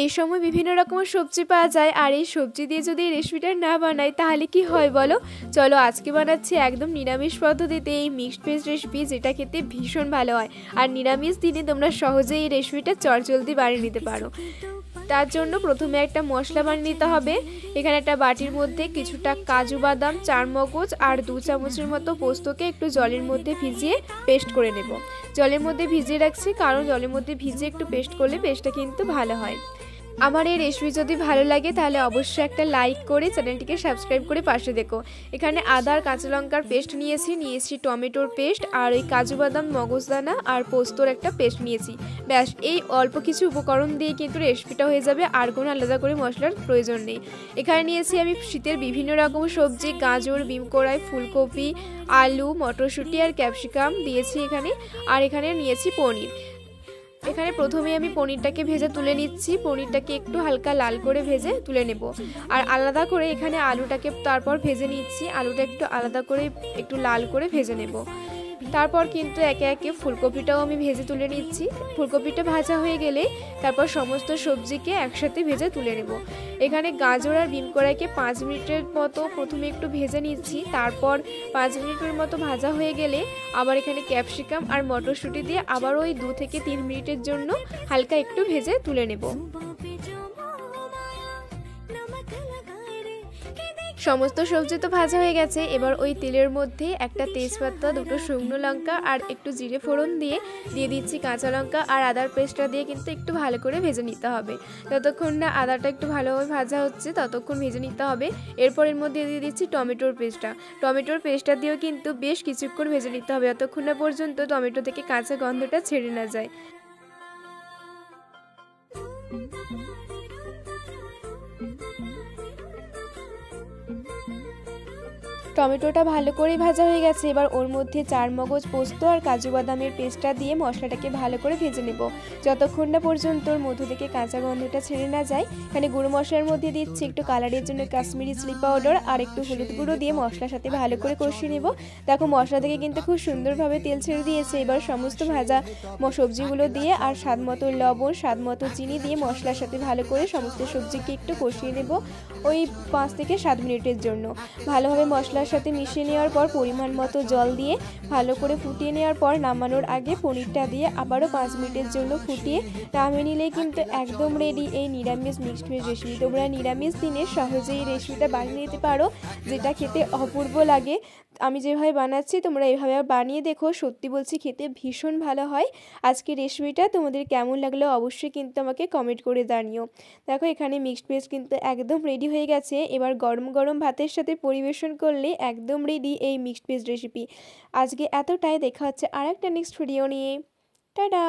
এই সময় বিভিন্ন রকমের সবজি পাওয়া যায়, আর এই সবজি দিয়ে যদি এই রেসিপিটা না বানাই তাহলে কি হয় বলো। চলো আজকে বানাচ্ছি একদম নিরামিষ পদ্ধতিতে এই মিক্সড ভেজ রেসিপি, যেটা খেতে ভীষণ ভালো হয়। আর নিরামিষ দিনে তোমরা সহজেই এই রেসিপিটা চটজলদি বানিয়ে নিতে পারো। তার জন্য প্রথমে একটা মশলা বানিয়ে নিতে হবে। এখানে একটা বাটির মধ্যে কিছুটা কাজু বাদাম, 4 মগজ আর 2 চামচের মতো পোস্তকে একটু জলের মধ্যে ভিজিয়ে পেস্ট করে নেব। জলের মধ্যে ভিজিয়ে রাখছি, কারণ জলের মধ্যে ভিজিয়ে একটু পেস্ট করলে পেস্টটা কিন্তু ভালো হয়। আমার এই রেসিপি যদি ভালো লাগে তাহলে অবশ্যই একটা লাইক করে চ্যানেলটিকে সাবস্ক্রাইব করে পাশে দেখো। এখানে আদা আর কাঁচা লঙ্কার পেস্ট নিয়েছি টমেটোর পেস্ট, আর এই কাজু বাদাম, মগজদানা আর পোস্তর একটা পেস্ট নিয়েছি। ব্যাস, এই অল্প কিছু উপকরণ দিয়ে কিন্তু রেসিপিটা হয়ে যাবে, আর কোনো আলাদা করে মশলার প্রয়োজন নেই। এখানে নিয়েছি আমি শীতের বিভিন্ন রকম সবজি, গাজর, বিম কড়াই, ফুলকপি, আলু, মটরশুঁটি আর ক্যাপসিকাম দিয়েছি এখানে। আর এখানে নিয়েছি পনির। এখানে প্রথমে আমি পনিরটাকে ভেজে তুলে নিচ্ছি। পনিরটাকে একটু হালকা লাল করে ভেজে তুলে নেব। আর আলাদা করে এখানে আলুটাকে তারপর ভেজে নিচ্ছি। আলুটা একটু আলাদা করে একটু লাল করে ভেজে নেব। তারপর কিন্তু একে একে ফুলকপিটাও আমি ভেজে তুলে নিচ্ছি। ফুলকপিটা ভাজা হয়ে গেলে তারপর সমস্ত সবজিকে একসাথে ভেজে তুলে নেব। এখানে গাজর আর বিম কড়াইকে 5 মিনিটের মতো প্রথমে একটু ভেজে নিচ্ছি। তারপর 5 মিনিটের মতো ভাজা হয়ে গেলে আবার এখানে ক্যাপসিকাম আর মটরশুঁটি দিয়ে আবার ওই 2 থেকে 3 মিনিটের জন্য হালকা একটু ভেজে তুলে নেব। সমস্ত সবজি তো ভাজা হয়ে গেছে। এবার ওই তেলের মধ্যে একটা তেজপাতা, 2টো শুকনো লঙ্কা আর একটু জিরে ফোড়ন দিয়ে দিচ্ছি কাঁচা লঙ্কা আর আদার পেস্টটা দিয়ে কিন্তু একটু ভালো করে ভেজে নিতে হবে। যতক্ষণ না আদাটা একটু ভালোভাবে ভাজা হচ্ছে ততক্ষণ ভেজে নিতে হবে। এরপর এর মধ্যে দিয়ে দিচ্ছি টমেটোর পেস্টটা দিয়েও কিন্তু বেশ কিছুক্ষণ ভেজে নিতে হবে, যতক্ষণ না পর্যন্ত টমেটো থেকে কাঁচা গন্ধটা ছেড়ে না যায়। টমেটোটা ভালো করে ভাজা হয়ে গেছে। এবার ওর মধ্যে 4 মগজ, পোস্ত আর কাজু বাদামের পেস্টটা দিয়ে মশলাটাকে ভালো করে ভেজে নেব, যতক্ষণ না পর্যন্ত ওর মধ্য থেকে কাঁচা গন্ধটা ছেড়ে না যায়। এখানে গুঁড়ো মশলার মধ্যে দিচ্ছি একটু কালারের জন্য কাশ্মীরি চিলি পাউডার আর একটু হলুদ গুঁড়ো দিয়ে মশলার সাথে ভালো করে কষিয়ে নেব। দেখো মশলা থেকে কিন্তু খুব সুন্দরভাবে তেল ছেড়ে দিয়েছে। এবার সমস্ত ভাজা সবজিগুলো দিয়ে আর স্বাদ মতো লবণ, স্বাদ মতো চিনি দিয়ে মশলার সাথে ভালো করে সমস্ত সবজিকে একটু কষিয়ে নেব ওই 5 থেকে 7 মিনিটের জন্য। ভালোভাবে মশলার সাথে মিশিয়ে নেওয়ার পর পরিমাণ মতো জল দিয়ে ভালো করে ফুটিয়ে নেওয়ার পর নামানোর আগে পনিরটা দিয়ে আবারও 5 মিনিটের জন্য ফুটিয়ে নামিয়ে নিলেই কিন্তু একদম রেডি এই নিরামিষ মিক্সড ভেজ রেসিপি। তোমরা নিরামিষ দিনে সহজেই এই রেসিপিটা বানিয়ে নিতে পারো, যেটা খেতে অপূর্ব লাগে। আমি যেভাবে বানাচ্ছি তোমরা এইভাবে বানিয়ে দেখো, সত্যি বলছি খেতে ভীষণ ভালো হয়। আজকের রেসিপিটা তোমাদের কেমন লাগলো অবশ্যই কিন্তু আমাকে কমেন্ট করে জানিও। দেখো এখানে মিক্সড ভেজ কিন্তু একদম রেডি হয়ে গেছে। এবার গরম গরম ভাতের সাথে পরিবেশন করলে একদম রেডি এই মিক্সড ভেজ রেসিপি। আজকে এতটাই, দেখা হচ্ছে আরেকটা নেক্সট ভিডিও নিয়ে। টাটা।